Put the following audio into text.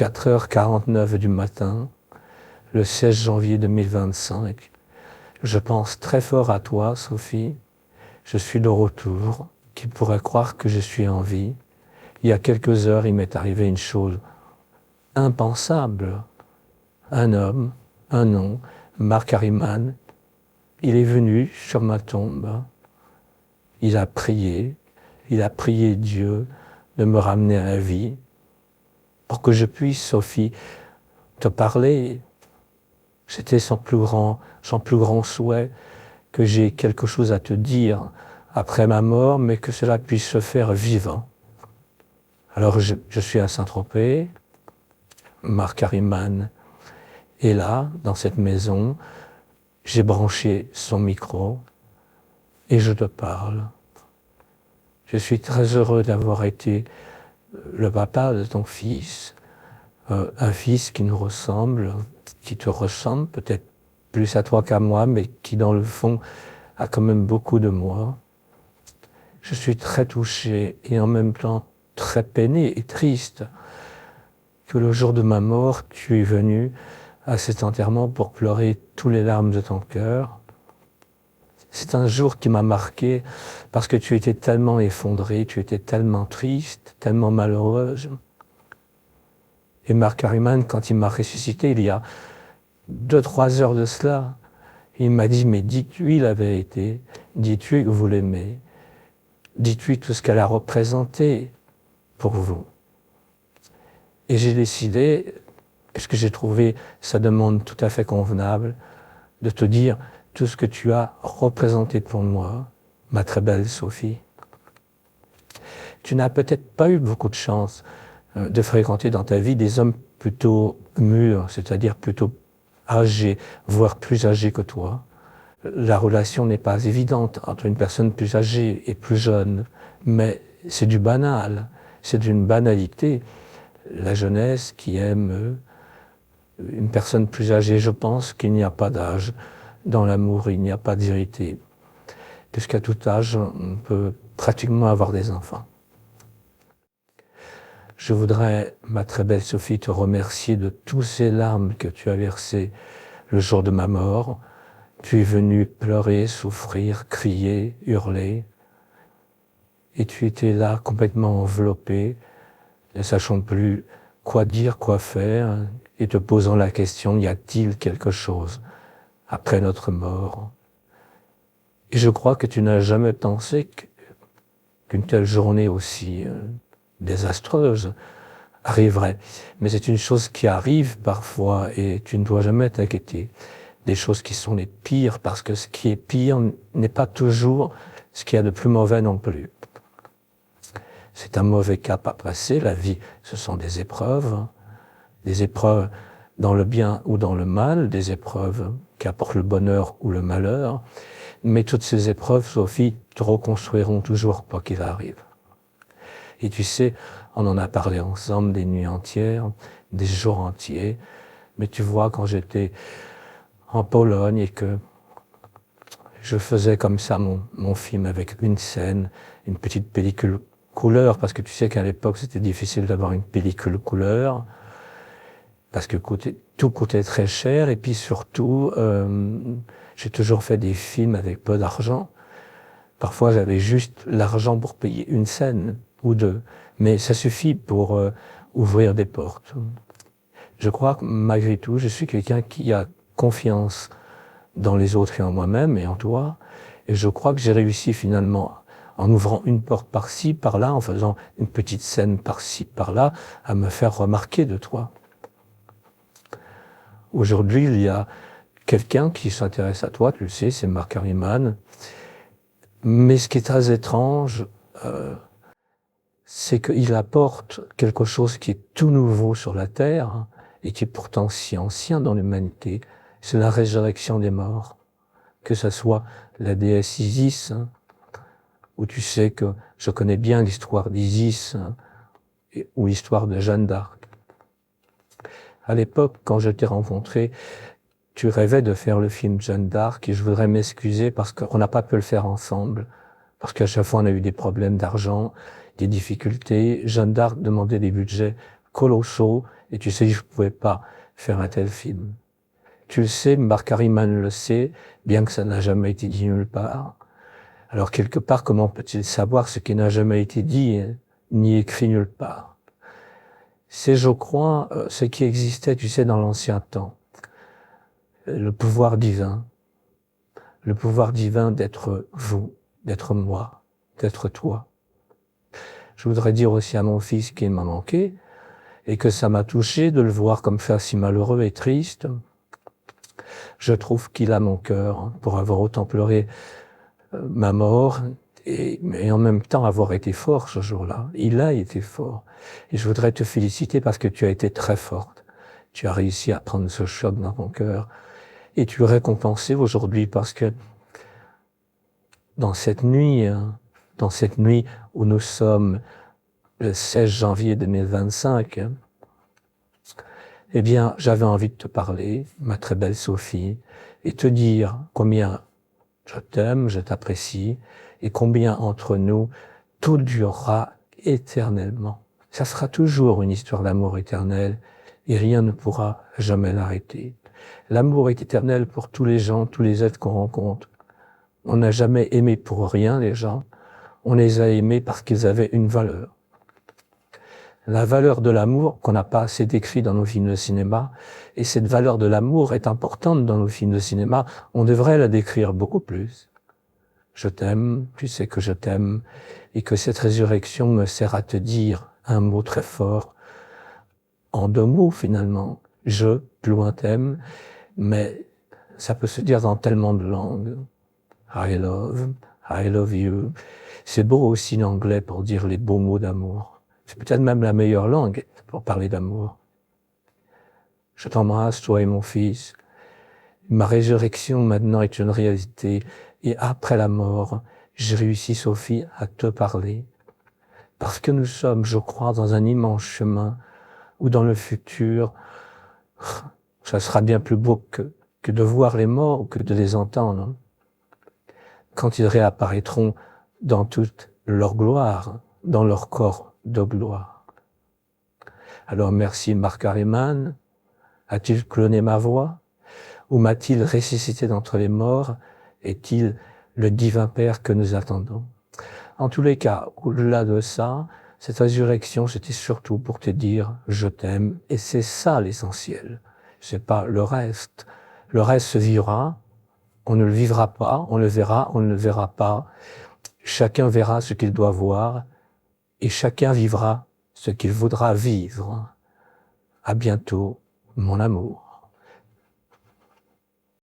4h49 du matin, le 16 janvier 2025. Je pense très fort à toi, Sophie. Je suis de retour. Qui pourrait croire que je suis en vie? Il y a quelques heures, il m'est arrivé une chose impensable. Un homme, un nom, Marc Harriman, il est venu sur ma tombe. Il a prié Dieu de me ramener à la vie pour que je puisse, Sophie, te parler. C'était son plus grand souhait, que j'ai quelque chose à te dire après ma mort, mais que cela puisse se faire vivant. Alors je suis à Saint-Tropez, Marc Harriman est là, dans cette maison, j'ai branché son micro et je te parle. Je suis très heureux d'avoir été le papa de ton fils, un fils qui nous ressemble, qui te ressemble, peut-être plus à toi qu'à moi, mais qui dans le fond a quand même beaucoup de moi. Je suis très touché et en même temps très peiné et triste que le jour de ma mort, tu es venu à cet enterrement pour pleurer tous les larmes de ton cœur. C'est un jour qui m'a marqué parce que tu étais tellement effondrée, tu étais tellement triste, tellement malheureuse. Et Marc Harriman, quand il m'a ressuscité, il y a 2-3 heures de cela, il m'a dit, mais dites-lui la vérité, dites-lui que vous l'aimez, dites-lui tout ce qu'elle a représenté pour vous. Et j'ai décidé, puisque j'ai trouvé sa demande tout à fait convenable, de te dire tout ce que tu as représenté pour moi, ma très belle Sophie. Tu n'as peut-être pas eu beaucoup de chance de fréquenter dans ta vie des hommes plutôt mûrs, c'est-à-dire plutôt âgés, voire plus âgés que toi. La relation n'est pas évidente entre une personne plus âgée et plus jeune, mais c'est du banal, c'est d'une banalité. La jeunesse qui aime une personne plus âgée, je pense qu'il n'y a pas d'âge. Dans l'amour, il n'y a pas de vérité. Puisqu'à tout âge, on peut pratiquement avoir des enfants. Je voudrais, ma très belle Sophie, te remercier de tous ces larmes que tu as versées le jour de ma mort. Tu es venue pleurer, souffrir, crier, hurler. Et tu étais là complètement enveloppée, ne sachant plus quoi dire, quoi faire, et te posant la question, y a-t-il quelque chose après notre mort? Et je crois que tu n'as jamais pensé qu'une telle journée aussi désastreuse arriverait. Mais c'est une chose qui arrive parfois et tu ne dois jamais t'inquiéter. Des choses qui sont les pires, parce que ce qui est pire n'est pas toujours ce qu'il y a de plus mauvais non plus. C'est un mauvais cap à passer. La vie, ce sont des épreuves dans le bien ou dans le mal, des épreuves qui apportent le bonheur ou le malheur. Mais toutes ces épreuves, Sophie, te reconstruiront toujours quoi qu'il arrive. Et tu sais, on en a parlé ensemble des nuits entières, des jours entiers. Mais tu vois, quand j'étais en Pologne et que je faisais comme ça mon film avec une scène, une petite pellicule couleur, parce que tu sais qu'à l'époque, c'était difficile d'avoir une pellicule couleur, parce que tout coûtait très cher, et puis surtout, j'ai toujours fait des films avec peu d'argent. Parfois, j'avais juste l'argent pour payer une scène ou deux, mais ça suffit pour ouvrir des portes. Je crois que malgré tout, je suis quelqu'un qui a confiance dans les autres et en moi-même et en toi, et je crois que j'ai réussi finalement, en ouvrant une porte par-ci, par-là, en faisant une petite scène par-ci, par-là, à me faire remarquer de toi. Aujourd'hui, il y a quelqu'un qui s'intéresse à toi, tu le sais, c'est Marc Harriman. Mais ce qui est très étrange, c'est qu'il apporte quelque chose qui est tout nouveau sur la Terre et qui est pourtant si ancien dans l'humanité. C'est la résurrection des morts. Que ce soit la déesse Isis, où tu sais que je connais bien l'histoire d'Isis, ou l'histoire de Jeanne d'Arc. À l'époque, quand je t'ai rencontré, tu rêvais de faire le film Jeanne d'Arc et je voudrais m'excuser parce qu'on n'a pas pu le faire ensemble. Parce qu'à chaque fois, on a eu des problèmes d'argent, des difficultés. Jeanne d'Arc demandait des budgets colossaux, et tu sais que je ne pouvais pas faire un tel film. Tu le sais, Mark Harriman le sait, bien que ça n'a jamais été dit nulle part. Alors quelque part, comment peut-il savoir ce qui n'a jamais été dit ni écrit nulle part? C'est, je crois, ce qui existait, tu sais, dans l'ancien temps. Le pouvoir divin d'être vous, d'être moi, d'être toi. Je voudrais dire aussi à mon fils qu'il m'a manqué et que ça m'a touché de le voir comme ça si malheureux et triste. Je trouve qu'il a mon cœur pour avoir autant pleuré ma mort mais en même temps avoir été fort ce jour-là. Il a été fort. Et je voudrais te féliciter parce que tu as été très forte. Tu as réussi à prendre ce choc dans ton cœur. Et tu es récompensé aujourd'hui parce que dans cette nuit où nous sommes le 16 janvier 2025, eh bien, j'avais envie de te parler, ma très belle Sophie, et te dire combien je t'aime, je t'apprécie, et combien entre nous, tout durera éternellement. Ça sera toujours une histoire d'amour éternel, et rien ne pourra jamais l'arrêter. L'amour est éternel pour tous les gens, tous les êtres qu'on rencontre. On n'a jamais aimé pour rien les gens, on les a aimés parce qu'ils avaient une valeur. La valeur de l'amour qu'on n'a pas assez décrit dans nos films de cinéma, et cette valeur de l'amour est importante dans nos films de cinéma, on devrait la décrire beaucoup plus. Je t'aime, tu sais que je t'aime, et que cette résurrection me sert à te dire un mot très fort, en 2 mots finalement, je, plus loin t'aime, mais ça peut se dire dans tellement de langues. I love you. C'est beau aussi l'anglais pour dire les beaux mots d'amour. C'est peut-être même la meilleure langue pour parler d'amour. Je t'embrasse, toi et mon fils. Ma résurrection maintenant est une réalité. Et après la mort, j'ai réussi, Sophie, à te parler. Parce que nous sommes, je crois, dans un immense chemin où dans le futur, ça sera bien plus beau que de voir les morts ou que de les entendre. Quand ils réapparaîtront dans toute leur gloire, dans leur corps de gloire. Alors merci Mark Harriman. A-t-il cloné ma voix? Ou m'a-t-il ressuscité d'entre les morts? Est-il le divin Père que nous attendons? En tous les cas, au-delà de ça, cette résurrection, c'était surtout pour te dire « je t'aime » et c'est ça l'essentiel. C'est pas le reste. Le reste se vivra, on ne le vivra pas, on le verra, on ne le verra pas. Chacun verra ce qu'il doit voir et chacun vivra ce qu'il voudra vivre. À bientôt, mon amour.